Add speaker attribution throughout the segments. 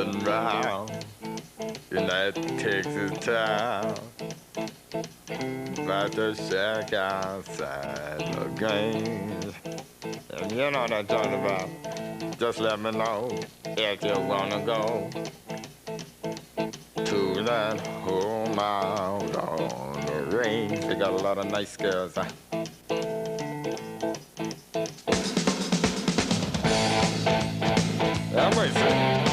Speaker 1: sitting round. United takes its time. About to shack outside the games. And you know what I'm talking about. Just let me know if you wanna go to that home out on the range. They got a lot of nice girls. Let me see.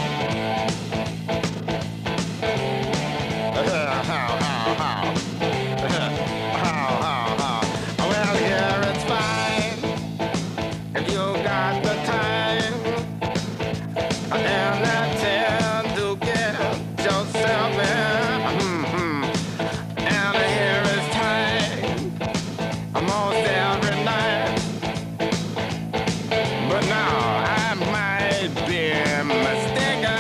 Speaker 1: Well, here it's fine if you got the time and the time to get yourself in. And here is time almost every night. But now I might be mistaken.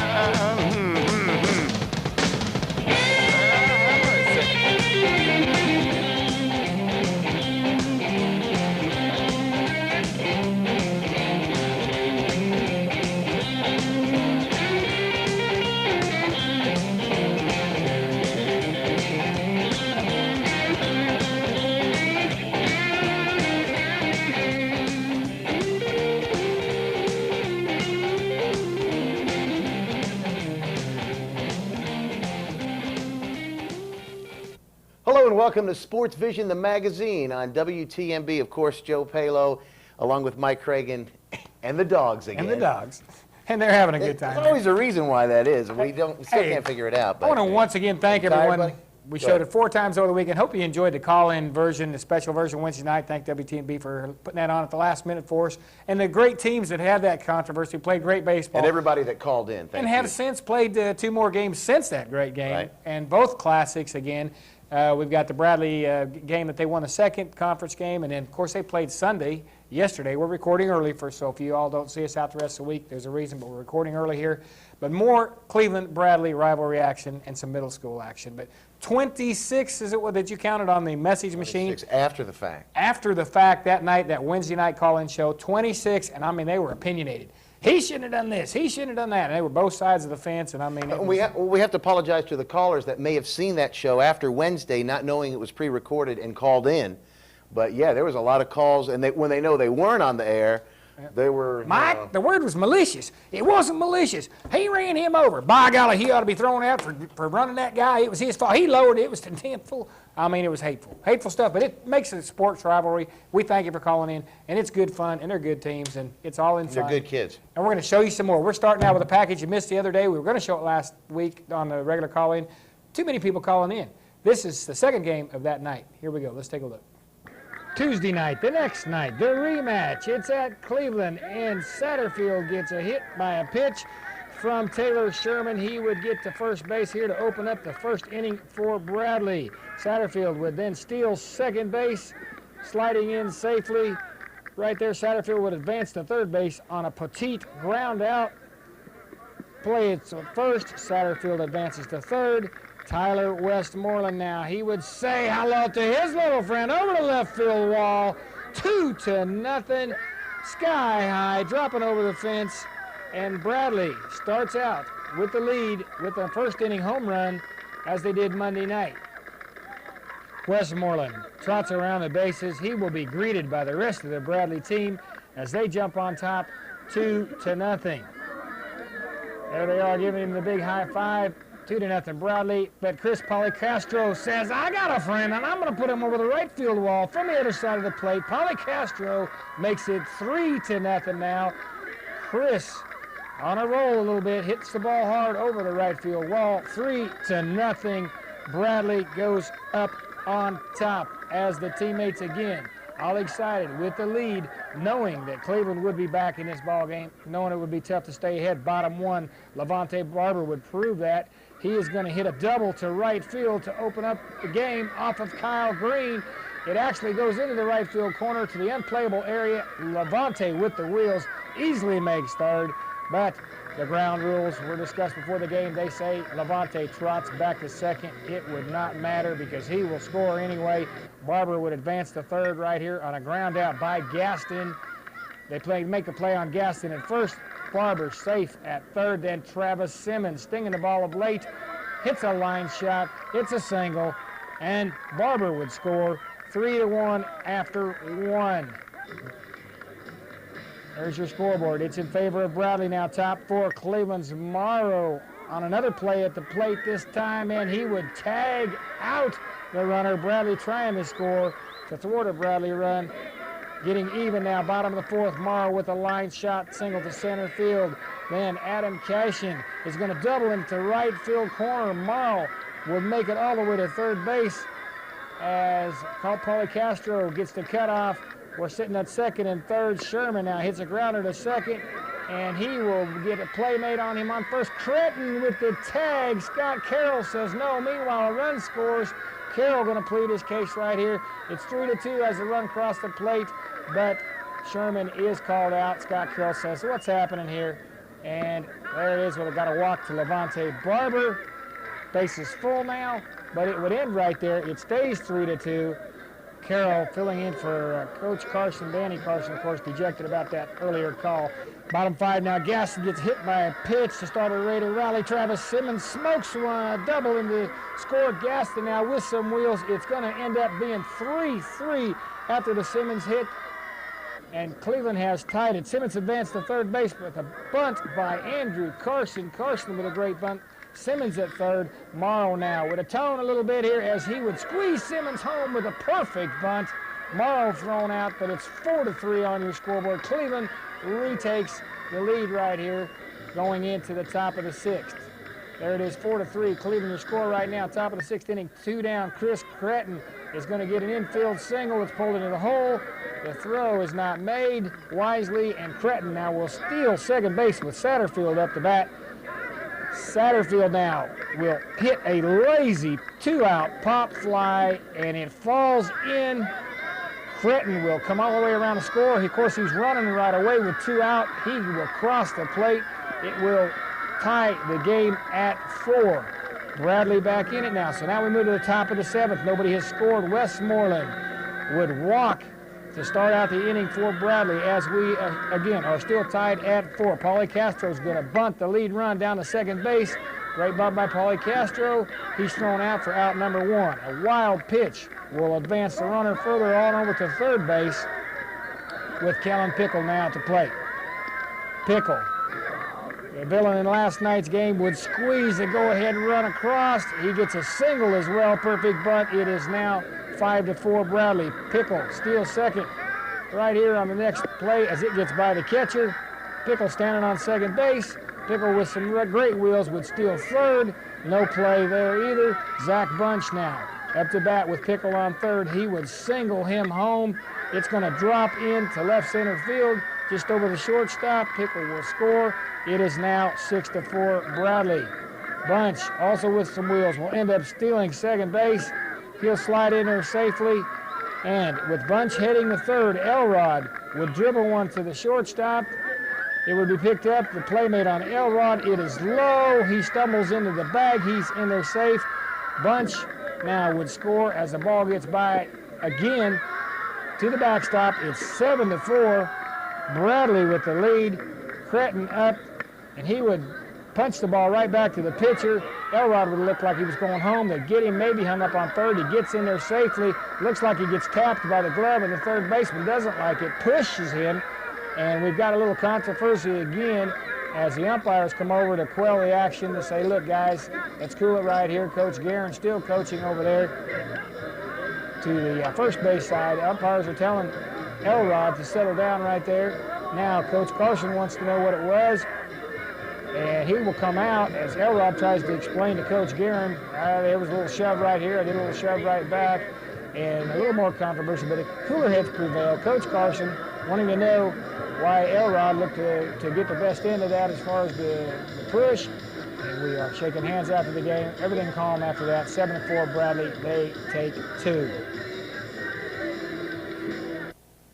Speaker 2: Hello and welcome to SportsVision, the magazine on WTMB. Of course, Joe Palo, along with Mike Cragen and the dogs again.
Speaker 3: And the dogs. And they're having a good time.
Speaker 2: There's always a reason why that is. We still can't figure it out.
Speaker 3: I want to once again thank everyone.
Speaker 2: Buddy?
Speaker 3: We showed it 4 times over the weekend. Hope you enjoyed the call-in version, the special version Wednesday night. Thank WTMB for putting that on at the last minute for us. And the great teams that had that controversy played great baseball.
Speaker 2: And everybody that called in.
Speaker 3: And have since played 2 more games since that great game.
Speaker 2: Right.
Speaker 3: And both classics again. We've got the Bradley game that they won the second conference game. And then, of course, they played Sunday, yesterday. We're recording early, so if you all don't see us out the rest of the week, there's a reason, but we're recording early here. But more Cleveland-Bradley rivalry action and some middle school action. But 26, is it what that you counted on the message machine?
Speaker 2: After the fact.
Speaker 3: After the fact that night, that Wednesday night call-in show, 26, and I mean, they were opinionated. He shouldn't have done this. He shouldn't have done that. And they were both sides of the fence, and I mean,
Speaker 2: We have to apologize to the callers that may have seen that show after Wednesday, not knowing it was pre-recorded and called in. But yeah, there was a lot of calls, and when they know they weren't on the air, they were.
Speaker 3: Mike, the word was malicious. It wasn't malicious. He ran him over. By golly, he ought to be thrown out for running that guy. It was his fault. He lowered it. It was intentful. I mean, it was hateful. Hateful stuff, but it makes it a sports rivalry. We thank you for calling in, and it's good fun, and they're good teams, and it's all in fun.
Speaker 2: They're good kids.
Speaker 3: And we're going to show you some more. We're starting out with a package you missed the other day. We were going to show it last week on the regular call-in. Too many people calling in. This is the second game of that night. Here we go. Let's take a look. Tuesday night, the next night, the rematch. It's at Cleveland, and Satterfield gets a hit by a pitch from Taylor Sherman. He would get to first base here to open up the first inning for Bradley. Satterfield would then steal second base, sliding in safely. Right there, Satterfield would advance to third base on a petite ground out. Play it to first. Satterfield advances to third. Tyler Westmoreland now. He would say hello to his little friend over the left field wall. 2-0. Sky high, dropping over the fence. And Bradley starts out with the lead with a first inning home run as they did Monday night. Westmoreland trots around the bases. He will be greeted by the rest of the Bradley team as they jump on top 2-0. There they are giving him the big high five. 2-0 Bradley, but Chris Policastro says, I got a friend, and I'm going to put him over the right field wall from the other side of the plate. Policastro makes it 3-0 now. Chris, on a roll a little bit, hits the ball hard over the right field wall. 3-0. Bradley goes up on top as the teammates again, all excited with the lead, knowing that Cleveland would be back in this ball game, knowing it would be tough to stay ahead. Bottom one, Levante Barber would prove that. He is going to hit a double to right field to open up the game off of Kyle Green. It actually goes into the right field corner to the unplayable area. Levante with the wheels easily makes third, but the ground rules were discussed before the game. They say Levante trots back to second. It would not matter because he will score anyway. Barber would advance to third right here on a ground out by Gaston. They make the play on Gaston at first. Barber safe at third. Then Travis Simmons stinging the ball of late. Hits a line shot. It's a single. And Barber would score 3-1 after one. There's your scoreboard. It's in favor of Bradley now. Top four, Cleveland's Morrow on another play at the plate this time, and he would tag out the runner. Bradley trying to score to thwart a Bradley run. Getting even now, bottom of the fourth, Morrow with a line shot, single to center field. Then Adam Cashin is going to double into right field corner. Morrow will make it all the way to third base as Paulie Castro gets the cutoff. We're sitting at second and third. Sherman now hits a grounder to second, and he will get a playmate on him on first. Cretton with the tag. Scott Carroll says no. Meanwhile, a run scores. Carroll going to plead his case right here. It's 3-2 as the run crossed the plate, but Sherman is called out. Scott Carroll says, what's happening here? And there it is. We've got a walk to Levante Barber. Base is full now, but it would end right there. It stays 3-2. Carroll filling in for Coach Carson. Danny Carson, of course, dejected about that earlier call. Bottom five now, Gaston gets hit by a pitch to start a Raider rally. Travis Simmons smokes one, double in the score. Gaston now with some wheels. It's going to end up being 3-3 after the Simmons hit, and Cleveland has tied it. Simmons advanced to third base with a bunt by Andrew Carson. Carson with a great bunt. Simmons at third. Morrow now with a tone a little bit here as he would squeeze Simmons home with a perfect bunt. Morrow thrown out, but it's 4-3 on your scoreboard. Cleveland retakes the lead right here going into the top of the sixth. There it is, 4-3. Cleveland your score right now. Top of the sixth inning, 2 down. Chris Cretton is going to get an infield single. It's pulled into the hole. The throw is not made wisely, and Cretton now will steal second base with Satterfield up to bat. Satterfield now will hit a lazy 2-out pop fly, and it falls in. Cretton will come all the way around the score. Of course, he's running right away with 2 out. He will cross the plate. It will tie the game at 4. Bradley back in it now. So now we move to the top of the seventh. Nobody has scored. Westmoreland would walk to start out the inning for Bradley as we, again, are still tied at 4. Paulie Castro's going to bunt the lead run down to second base. Great bunt by Paulie Castro. He's thrown out for out number 1. A wild pitch will advance the runner further on over to third base with Kellen Pickle now to plate. Pickle, the villain in last night's game, would squeeze the go-ahead run across. He gets a single as well. Perfect bunt. It is now 5-4 Bradley. Pickle steals second right here on the next play as it gets by the catcher. Pickle standing on second base. Pickle with some great wheels would steal third. No play there either. Zach Bunch now up to bat with Pickle on third. He would single him home. It's going to drop in to left center field just over the shortstop. Pickle will score. It is now 6-4 Bradley. Bunch also with some wheels will end up stealing second base. He'll slide in there safely, and with Bunch heading to third, Elrod would dribble one to the shortstop. It would be picked up, the playmate on Elrod. It is low. He stumbles into the bag. He's in there safe. Bunch now would score as the ball gets by again to the backstop. It's 7-4. Bradley with the lead. Cretton up, and he would punch the ball right back to the pitcher. Elrod would look like he was going home. They get him, maybe hung up on third. He gets in there safely. Looks like he gets tapped by the glove, and the third baseman doesn't like it, pushes him. And we've got a little controversy again as the umpires come over to quell the action to say, look, guys, let's cool it right here. Coach Guerin still coaching over there to the first base side. The umpires are telling Elrod to settle down right there. Now Coach Carson wants to know what it was, and he will come out as Elrod tries to explain to Coach Guerin, there was a little shove right here, I did a little shove right back, and a little more controversy, but cooler heads prevail. Coach Carson wanting to know why Elrod looked to get the best end of that as far as the push, and we are shaking hands after the game. Everything calm after that. 7-4 Bradley, they take 2.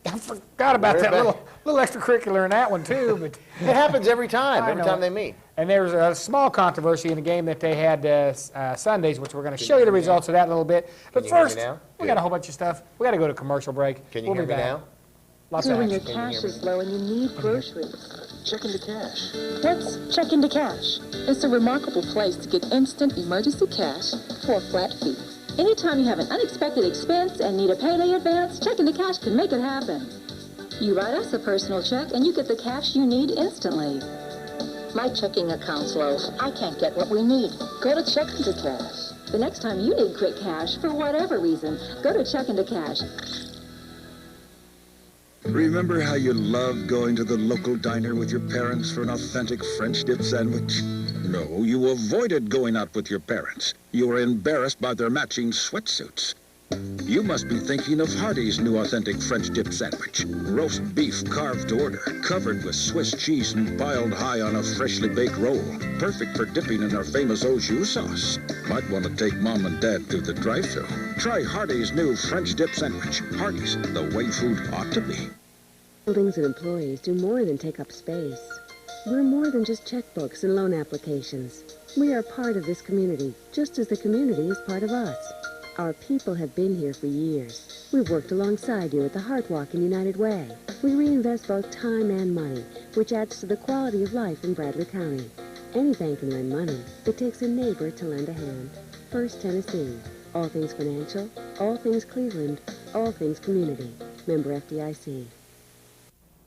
Speaker 3: I forgot about that little extracurricular in that one too, but
Speaker 2: it happens every time they meet.
Speaker 3: And there's a small controversy in the game that they had Sundays, which we're going to show you the results of that in a little bit. But first, we got a whole bunch of stuff. We got to go to commercial break.
Speaker 2: Can you hear me now?
Speaker 3: Lots
Speaker 4: So
Speaker 3: of
Speaker 4: when your
Speaker 3: action. Can you
Speaker 4: cash
Speaker 3: hear
Speaker 4: is
Speaker 3: me?
Speaker 4: low and you need groceries.
Speaker 5: Check into cash.
Speaker 4: What's Check Into Cash? It's a remarkable place to get instant emergency cash for a flat fee. Anytime you have an unexpected expense and need a payday advance, Check Into Cash can make it happen. You write us a personal check and you get the cash you need instantly. My checking account's low. I can't get what we need. Go to Check Into Cash. The next time you need quick cash, for whatever reason, go to Check Into Cash.
Speaker 5: Remember how you loved going to the local diner with your parents for an authentic French dip sandwich? No, you avoided going out with your parents. You were embarrassed by their matching sweatsuits. You must be thinking of Hardee's new authentic French dip sandwich. Roast beef carved to order, covered with Swiss cheese and piled high on a freshly baked roll. Perfect for dipping in our famous au jus sauce. Might want to take Mom and Dad through the drive-thru. Try Hardee's new French dip sandwich. Hardee's, the way food ought to be.
Speaker 6: Buildings and employees do more than take up space. We're more than just checkbooks and loan applications. We are part of this community, just as the community is part of us. Our people have been here for years. We've worked alongside you at the Heart Walk and United Way. We reinvest both time and money, which adds to the quality of life in Bradley County. Any bank can lend money. It takes a neighbor to lend a hand. First Tennessee. All things financial, all things Cleveland, all things community. Member FDIC.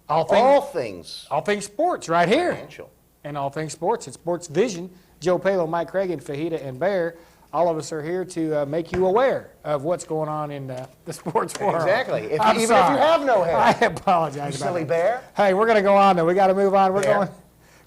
Speaker 3: All things sports right here.
Speaker 2: Financial.
Speaker 3: And all things sports. It's SportsVision. Joe Palo, Mike Cragen, Fajita, and Bear. All of us are here to make you aware of what's going on in the sports world.
Speaker 2: Exactly. Even
Speaker 3: I'm
Speaker 2: if you
Speaker 3: sorry.
Speaker 2: have no hair.
Speaker 3: I apologize
Speaker 2: You
Speaker 3: about
Speaker 2: silly
Speaker 3: that.
Speaker 2: bear.
Speaker 3: Hey, we're going to go on, though. We got to move on. We're
Speaker 2: Bear.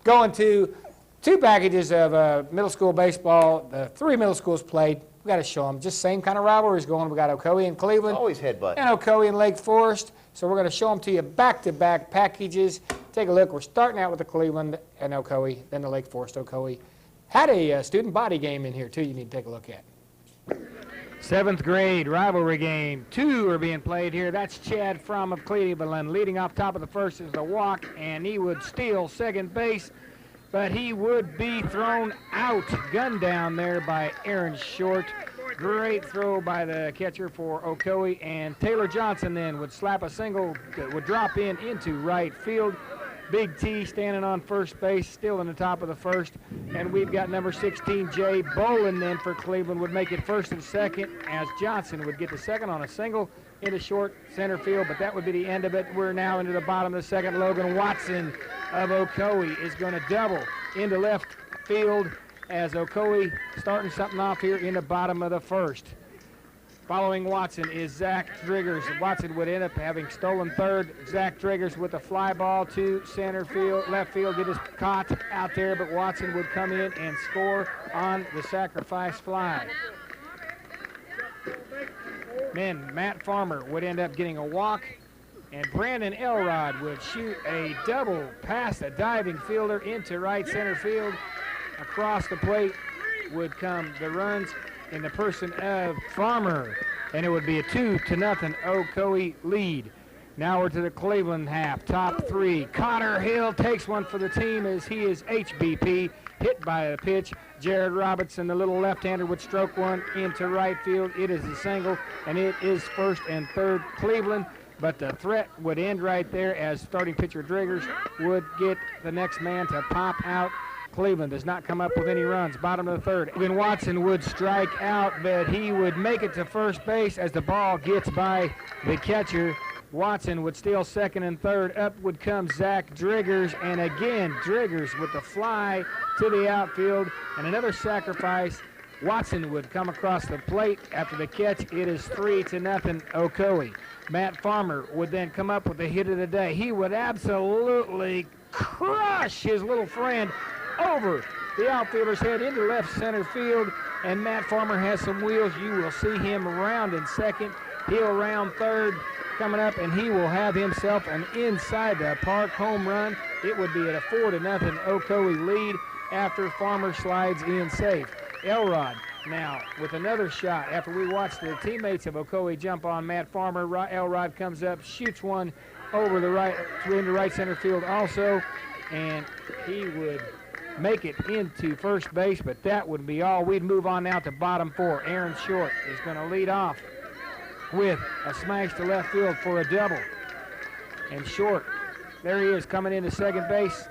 Speaker 3: going to two packages of middle school baseball. The three middle schools played. We got to show them. Just same kind of rivalries going. We got Ocoee and Cleveland.
Speaker 2: Always headbutt.
Speaker 3: And Ocoee and Lake Forest. So we're going to show them to you back-to-back packages. Take a look. We're starting out with the Cleveland and Ocoee, then the Lake Forest Ocoee. Had a student body game in here, too, you need to take a look at. 7th grade rivalry game. Two are being played here. That's Chad Fromm of Cleveland. Leading off top of the first is the walk, and he would steal second base, but he would be thrown out. Gunned down there by Aaron Short. Great throw by the catcher for Ocoee, and Taylor Johnson then would slap a single that would drop into right field. Big T standing on first base, still in the top of the first. And we've got number 16, Jay Bolin, then for Cleveland, would make it first and second, as Johnson would get the second on a single into short center field, but that would be the end of it. We're now into the bottom of the second. Logan Watson of Ocoee is going to double into left field as Ocoee starting something off here in the bottom of the first. Following Watson is Zach Driggers. Watson would end up having stolen third. Zach Driggers with a fly ball to center field, left field. It is caught out there, but Watson would come in and score on the sacrifice fly. Then Matt Farmer would end up getting a walk, and Brandon Elrod would shoot a double past a diving fielder into right center field. Across the plate would come the runs in the person of Farmer, and it would be a 2-0 Ocoee lead. Now we're to the Cleveland half. Top three. Connor Hill takes one for the team as he is HBP, hit by a pitch. Jared Robinson, the little left-hander, would stroke one into right field. It is a single, and it is first and third Cleveland. But the threat would end right there as starting pitcher Driggers would get the next man to pop out. Cleveland does not come up with any runs. Bottom of the third. Logan Watson would strike out, but he would make it to first base as the ball gets by the catcher. Watson would steal second and third. Up would come Zach Driggers, and again Driggers with the fly to the outfield, and another sacrifice. Watson would come across the plate after the catch. It is 3-0 Ocoee. Matt Farmer would then come up with the hit of the day. He would absolutely crush his little friend over the outfielder's head into left center field, and Matt Farmer has some wheels. You will see him round in second. He'll round third coming up, and he will have himself an inside the park home run. It would be at a 4-0 Ocoee lead after Farmer slides in safe. Elrod now with another shot after we watch the teammates of Ocoee jump on Matt Farmer. Elrod comes up, shoots one over the right into right center field also, and he would make it into first base, but that would be all. We'd move on now to bottom four. Aaron Short is going to lead off with a smash to left field for a double. and short. There he is coming into second base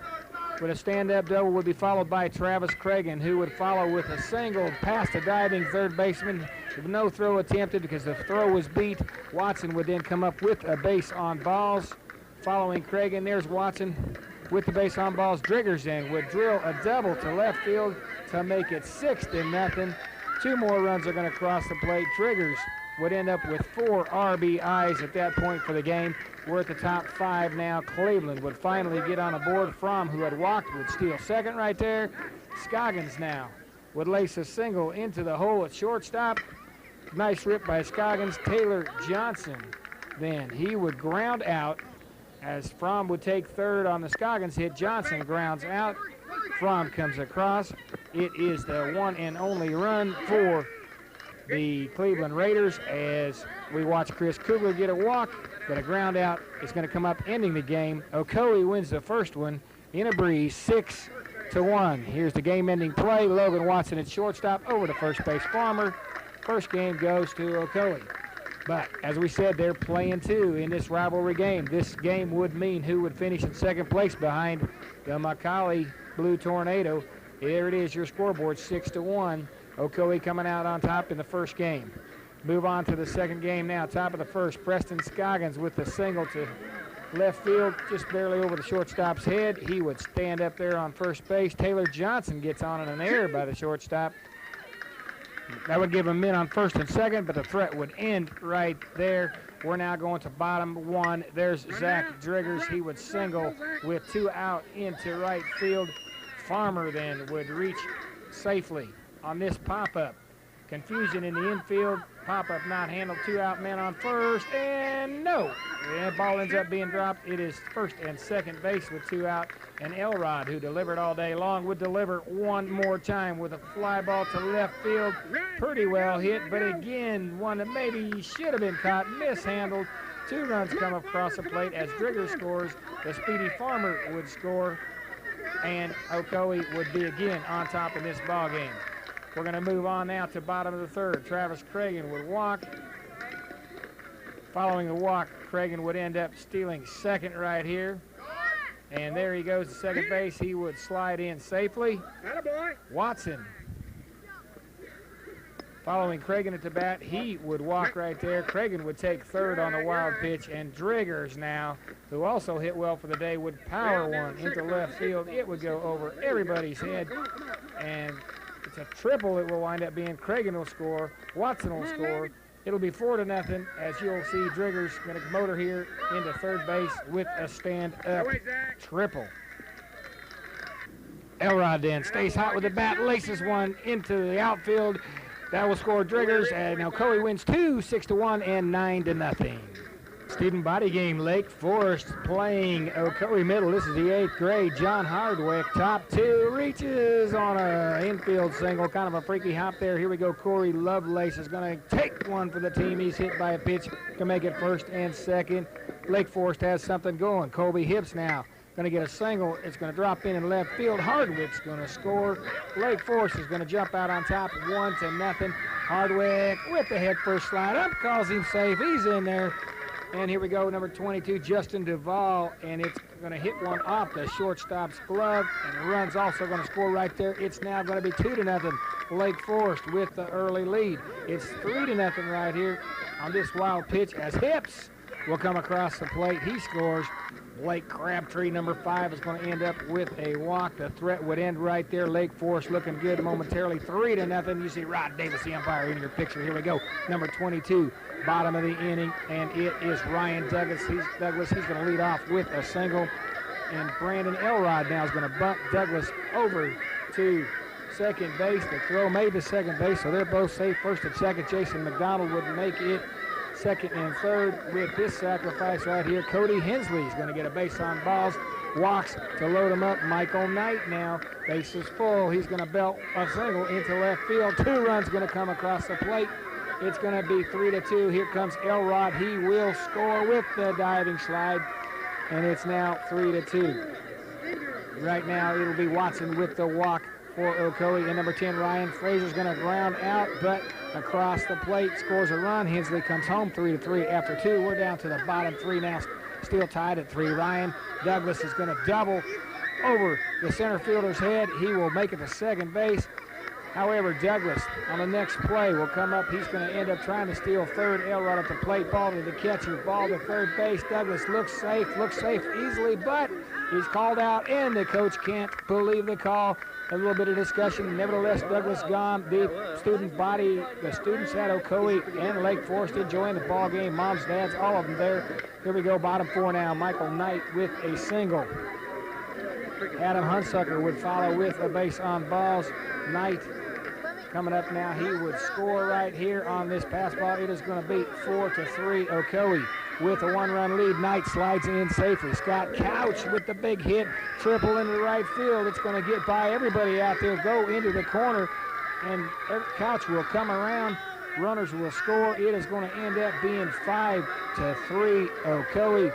Speaker 3: with a stand-up double, would be followed by Travis Cragen, who would follow with a single past the diving third baseman. No throw attempted because the throw was beat. Watson would then come up with a base on balls. Following Cragen, there's Watson with the base on balls. Driggers in would drill a double to left field to make it 6-0. 2 more runs are going to cross the plate. Driggers would end up with 4 RBIs at that point for the game. We're at the top 5 now. Cleveland would finally get on the board. Fromm, who had walked, would steal second right there. Scoggins now would lace a single into the hole at shortstop. Nice rip by Scoggins. Taylor Johnson, then he would ground out as Fromm would take third on the Scoggins hit. Johnson grounds out. Fromm comes across. It is the one and only run for the Cleveland Raiders as we watch Chris Kugler get a walk, but a ground out is going to come up, ending the game. Okoye wins the first one in a breeze, 6-1. Here's the game-ending play. Logan Watson at shortstop over to first base Farmer. First game goes to Okoye. But as we said, they're playing 2 in this rivalry game. This game would mean who would finish in second place behind the Macaulay Blue Tornado. There it is, your scoreboard, 6-1. Okoye coming out on top in the first game. Move on to the second game now. Top of the first, Preston Scoggins with the single to left field, just barely over the shortstop's head. He would stand up there on first base. Taylor Johnson gets on an error by the shortstop. That would give him in on first and second, but the threat would end right there. We're now going to bottom 1. There's Zach Driggers. He would single with 2 out into right field. Farmer then would reach safely on this pop-up. Confusion in the infield. Pop-up not handled. 2 out men on first, and no. The ball ends up being dropped. It is first and second base with 2 out. And Elrod, who delivered all day long, would deliver one more time with a fly ball to left field. Pretty well hit, but again, one that maybe should have been caught, mishandled. 2 runs come across the plate as Drigger scores. The speedy Farmer would score, and Okoye would be again on top in this ball game. We're going to move on now to bottom of the third. Travis Cragen would walk. Following the walk, Cragen would end up stealing second right here. And there he goes to second base. He would slide in safely. Watson, following Cragen at the bat, he would walk right there. Cragen would take third on the wild pitch, and Driggers now, who also hit well for the day, would power one into left field. It would go over everybody's head, and it's a triple. It will wind up being. Cragen will score. Watson will score. It'll be 4-0 as you'll see Driggers going to motor here into third base with a stand-up triple. Elrod then stays hot with the bat, laces one into the outfield. That will score Driggers, and Okoye wins 2, 6-1, and 9-0. Student body game, Lake Forest playing Okoye Middle. This is the 8th grade. John Hardwick, top 2, reaches on an infield single. Kind of a freaky hop there. Here we go. Corey Lovelace is going to take one for the team. He's hit by a pitch to make it first and second. Lake Forest has something going. Colby Hibbs now going to get a single. It's going to drop in left field. Hardwick's going to score. Lake Forest is going to jump out on top 1-0. Hardwick with the head first slide up, calls him safe. He's in there. And here we go, number 22, Justin Duvall, and it's going to hit one off the shortstop's glove, and the run's also going to score right there. It's now going to be 2-0, Lake Forest with the early lead. It's 3-0 right here on this wild pitch as Hips will come across the plate. He scores. Blake Crabtree, number 5, is going to end up with a walk. The threat would end right there. Lake Forest looking good momentarily. 3-0. You see Rod Davis, the umpire, in your picture. Here we go. Number 22, bottom of the inning, and it is Ryan Douglas. He's going to lead off with a single. And Brandon Elrod now is going to bunt Douglas over to second base. The throw made to second base, so they're both safe. First and second, Jason McDonald would make it second and third with this sacrifice right here. Cody Hensley is going to get a base on balls. Walks to load him up. Michael Knight now. Base is full. He's going to belt a single into left field. 2 runs going to come across the plate. It's going to be 3-2. Here comes Elrod. He will score with the diving slide. And it's now 3-2. Right now it'll be Watson with the walk for Okoye. And number 10, Ryan Frazier's going to ground out, but across the plate scores a run. Hensley comes home 3-3 after 2. We're down to the bottom 3 now. still tied at 3. Ryan Douglas is going to double over the center fielder's head. He will make it to second base. However, Douglas on the next play will come up. He's going to end up trying to steal third. Elrod at the plate, ball to the catcher, ball to third base. Douglas looks safe easily, but he's called out, and the coach can't believe the call. A little bit of discussion. Nevertheless, Douglas gone. The student body, the students at Ocoee and Lake Forest enjoying the ball game. Moms, dads, all of them there. Here we go, bottom 4 now. Michael Knight with a single. Adam Hunsucker would follow with a base on balls. Knight coming up now. He would score right here on this pass ball. It is going to be 4-3 Ocoee with a 1-run lead. Knight slides in safely. Scott Couch with the big hit. Triple into right field. It's going to get by everybody out there. Go into the corner, and Couch will come around. Runners will score. It is going to end up being 5-3 Ocoee.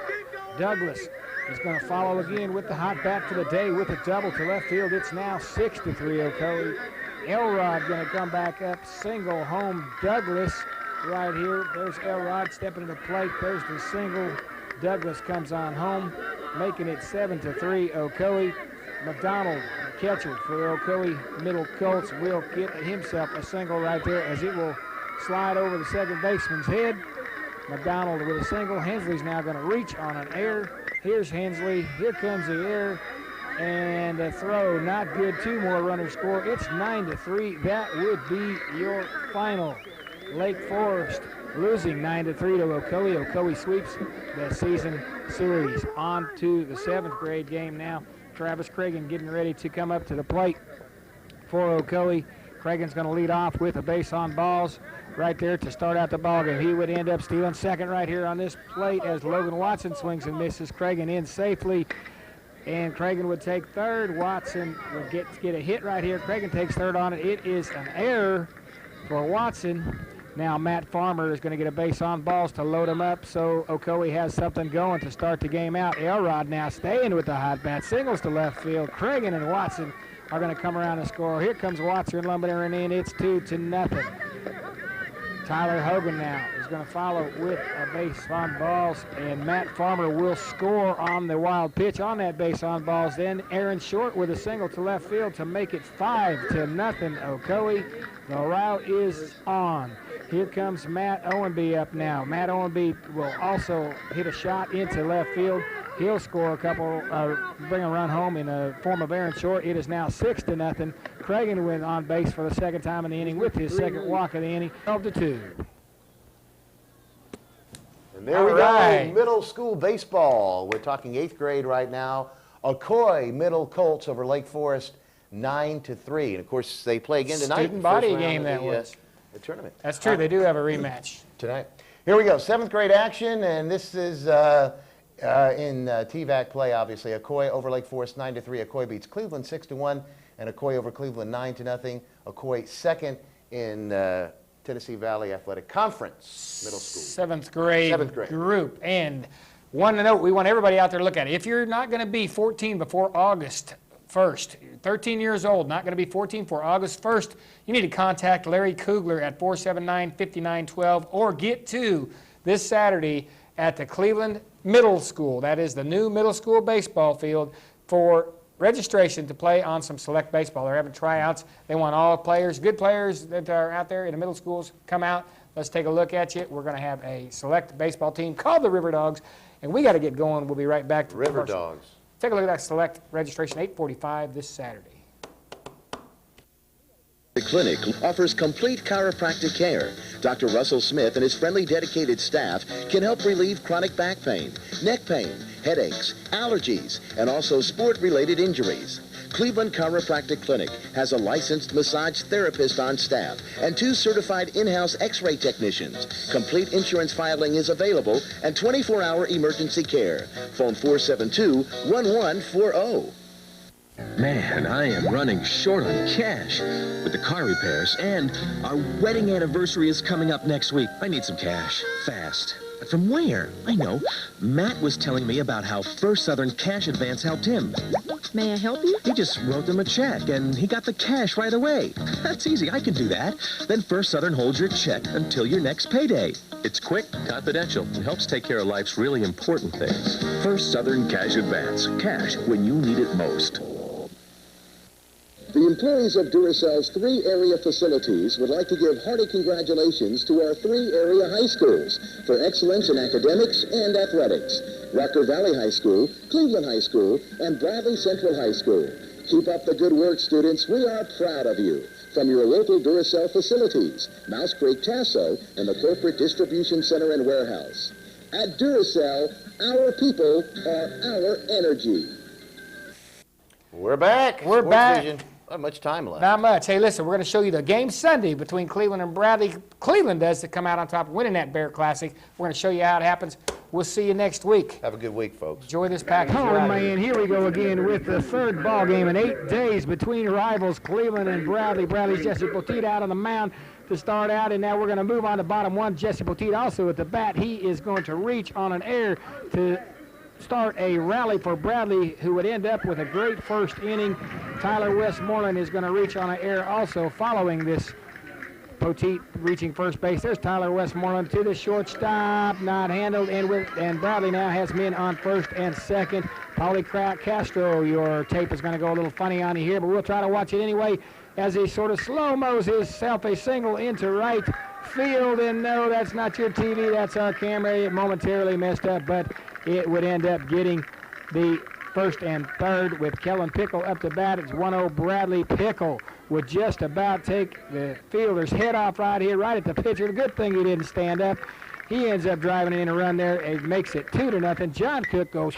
Speaker 3: Douglas is going to follow again with the hot bat for the day with a double to left field. It's now 6-3 Ocoee. Elrod going to come back up, single home Douglas right here. There's Elrod stepping to the plate. There's the single. Douglas comes on home, making it 7-3 Ocoee. McDonald, catcher for Ocoee Middle Colts, will get himself a single right there as it will slide over the second baseman's head. McDonald with a single. Hensley's now going to reach on an error. Here's Hensley. Here comes the error. And a throw, not good. 2 more runners score. It's 9-3. That would be your final. Lake Forest losing 9-3 to Ocoee. Ocoee sweeps the season series. On to the 7th grade game now. Travis Cragen getting ready to come up to the plate for Ocoee. Cragen's going to lead off with a base on balls right there to start out the ball game. He would end up stealing second right here on this plate as Logan Watson swings and misses. Cragen in safely. And Cragen would take third. Watson would get a hit right here. Cragen takes third on it. It is an error for Watson. Now Matt Farmer is going to get a base on balls to load him up, so Ocoee has something going to start the game out. Elrod now staying with the hot bat. Singles to left field. Cragen and Watson are going to come around and score. Here comes Watson lumbering in. It's 2-0. Tyler Hogan now is going to follow with a base on balls, and Matt Farmer will score on the wild pitch on that base on balls. Then Aaron Short with a single to left field to make it 5-0 Ocoee. The route is on. Here comes Matt Owenby up now. Matt Owenby will also hit a shot into left field. He'll score a couple, bring a run home in the form of Aaron Short. It is now 6-0. Cragen went on base for the second time in the inning with his second walk of the inning, 12-2.
Speaker 2: And there we go, middle school baseball. We're talking 8th grade right now. Ocoee Middle Colts over Lake Forest, 9-3. And of course, they play again tonight.
Speaker 3: Student body game that was.
Speaker 2: The tournament.
Speaker 3: That's true. They do have a rematch
Speaker 2: tonight. Here we go, 7th grade action, and this is in TVAC play, obviously. Ocoee over Lake Forest, 9-3. Ocoee beats Cleveland 6-1, and Ocoee over Cleveland 9-0. Ocoee second in Tennessee Valley Athletic Conference Middle School.
Speaker 3: 7th grade group. And one note, we want everybody out there to look at it. If you're not going to be 14 before August 1st, 13 years old, not going to be 14 for August 1st, you need to contact Larry Kugler at 479-5912 or get to this Saturday at the Cleveland Middle School. That is the new middle school baseball field for registration to play on some select baseball. They're having tryouts. They want all players, good players that are out there in the middle schools, come out. Let's take a look at you. We're going to have a select baseball team called the River Dogs, and we got to get going. We'll be right back to
Speaker 2: River Dogs.
Speaker 3: Take a look at that select registration, 8:45 this Saturday.
Speaker 7: The clinic offers complete chiropractic care. Dr. Russell Smith and his friendly, dedicated staff can help relieve chronic back pain, neck pain, headaches, allergies, and also sport-related injuries. Cleveland Chiropractic Clinic has a licensed massage therapist on staff and 2 certified in-house x-ray technicians. Complete insurance filing is available and 24-hour emergency care. Phone 472-1140.
Speaker 8: Man, I am running short on cash with the car repairs, and our wedding anniversary is coming up next week. I need some cash, fast. But from where? I know. Matt was telling me about how First Southern Cash Advance helped him.
Speaker 4: May I help you?
Speaker 8: He just wrote them a check, and he got the cash right away. That's easy. I can do that. Then First Southern holds your check until your next payday. It's quick, confidential, and helps take care of life's really important things.
Speaker 5: First Southern Cash Advance. Cash when you need it most.
Speaker 7: The employees of Duracell's 3 area facilities would like to give hearty congratulations to our 3 area high schools for excellence in academics and athletics. Rocker Valley High School, Cleveland High School, and Bradley Central High School. Keep up the good work, students. We are proud of you. From your local Duracell facilities, Mouse Creek, Tasso, and the Corporate Distribution Center and Warehouse. At Duracell, our people are our energy.
Speaker 2: We're back.
Speaker 3: We're back.
Speaker 2: SportsVision. Not much time left.
Speaker 3: Not much. Hey, listen, we're going to show you the game Sunday between Cleveland and Bradley. Cleveland does to come out on top winning that Bear Classic. We're going to show you how it happens. We'll see you next week.
Speaker 2: Have a good week, folks.
Speaker 3: Enjoy this package. Oh, man, here we go again with the third ball game in 8 days between rivals Cleveland and Bradley. Bradley's Jesse Poteet out on the mound to start out, and now we're going to move on to bottom one. Jesse Poteet also at the bat. He is going to reach on an air to start a rally for Bradley, who would end up with a great first inning. Tyler Westmoreland is going to reach on an air also following this. Poteet reaching first base. There's Tyler Westmoreland to the shortstop, not handled, and Bradley now has men on first and second. Paulie Castro, your tape is going to go a little funny on you here, but we'll try to watch it anyway as he sort of slow-mos himself a single into right field, and no, that's not your TV, that's our camera. It momentarily messed up, but it would end up getting the first and third with Kellen Pickle up to bat. It's 1-0 Bradley. Pickle would just about take the fielder's head off right here, right at the pitcher. The good thing he didn't stand up. He ends up driving in a run there. It makes it 2-0. John Cook goes,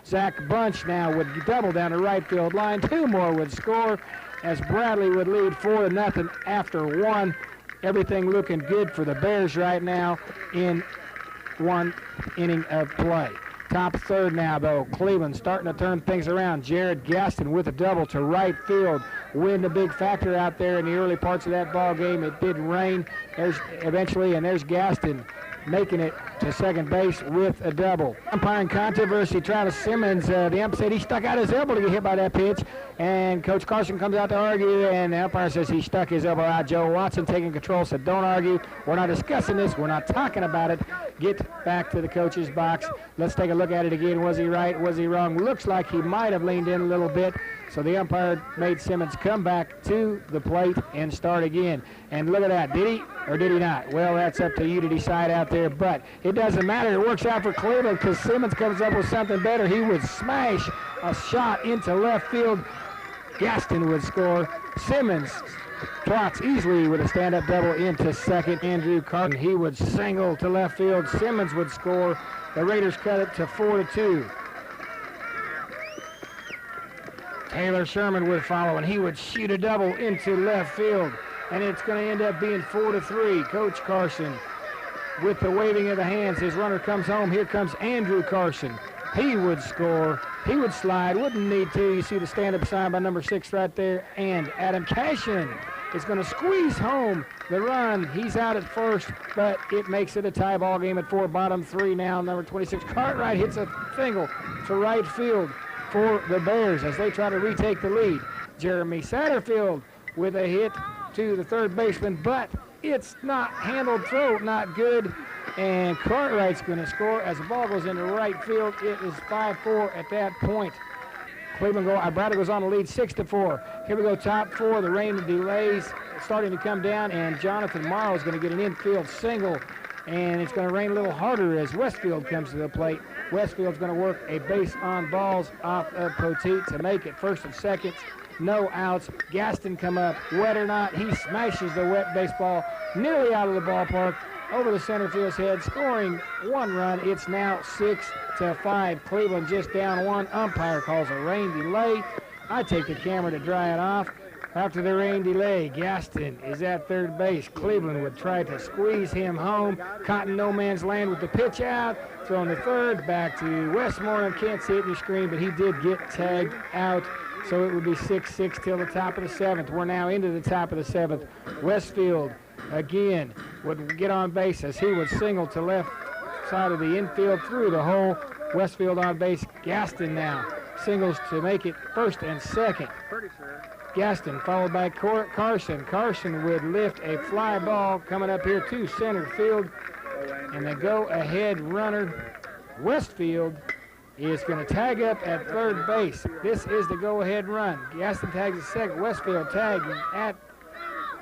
Speaker 3: Zach Bunch now would double down the right field line. 2 more would score as Bradley would lead 4-0 after 1. Everything looking good for the Bears right now in 1 inning of play. Top third now, though. Cleveland starting to turn things around. Jared Gaston with a double to right field. Wind a big factor out there in the early parts of that ball game. It did rain eventually, and there's Gaston making it to second base with a double. Umpiring controversy. Travis Simmons, the ump said he stuck out his elbow to get hit by that pitch, and Coach Carson comes out to argue, and the umpire says he stuck his elbow out. Joe Watson taking control, said don't argue. We're not discussing this. We're not talking about it. Get back to the coach's box. Let's take a look at it again. Was he right? Was he wrong? Looks like he might have leaned in a little bit. So the umpire made Simmons come back to the plate and start again. And look at that. Did he or did he not? Well, that's up to you to decide out there. But it doesn't matter. It works out for Cleveland because Simmons comes up with something better. He would smash a shot into left field. Gaston would score. Simmons trots easily with a stand-up double into second. Andrew Carton, he would single to left field. Simmons would score. The Raiders cut it to 4-2. Taylor Sherman would follow, and he would shoot a double into left field. And it's going to end up being 4-3. Coach Carson with the waving of the hands. His runner comes home. Here comes Andrew Carson. He would score. He would slide. Wouldn't need to. You see the stand-up sign by number 6 right there. And Adam Cashin is going to squeeze home the run. He's out at first, but it makes it a tie ball game at 4. Bottom 3 now. Number 26, Cartwright hits a single to right field for the Bears as they try to retake the lead. Jeremy Satterfield with a hit to the third baseman, but it's not handled throw, not good. And Cartwright's going to score as the ball goes into right field. It is 5-4 at that point. Bradley goes on to lead 6-4. Here we go, top 4. The rain delays starting to come down, and Jonathan Morrow is going to get an infield single, and it's going to rain a little harder as Westfield comes to the plate. Westfield's going to work a base on balls off of Poteet to make it first and second. No outs. Gaston come up, wet or not, he smashes the wet baseball nearly out of the ballpark over the center field's head, scoring 1 run. It's now 6-5. Cleveland just down 1. Umpire calls a rain delay. I take the camera to dry it off. After the rain delay, Gaston is at third base. Cleveland would try to squeeze him home. Cotton no man's land with the pitch out. Throwing the third back to Westmoreland. Can't see it in your screen, but he did get tagged out. So it would be 6-6 till the top of the 7th. We're now into the top of the 7th. Westfield again would get on base as he would single to left side of the infield through the hole. Westfield on base. Gaston now singles to make it first and second. Gaston followed by Carson. Carson would lift a fly ball coming up here to center field. And the go-ahead runner, Westfield, is going to tag up at third base. This is the go-ahead run. Gaston tags at second. Westfield tagging at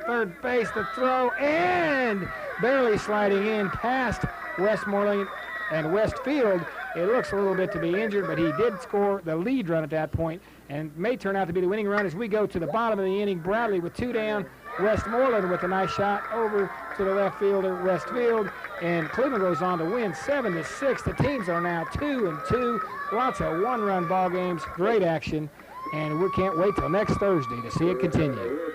Speaker 3: third base. The throw, and barely sliding in past Westmoreland and Westfield. It looks a little bit to be injured, but he did score the lead run at that point and may turn out to be the winning run as we go to the bottom of the inning. Bradley with 2 down. Westmoreland with a nice shot over to the left fielder, Westfield, and Cleveland goes on to win 7-6. The teams are now 2-2. Lots of one-run ball games, great action, and we can't wait till next Thursday to see it continue.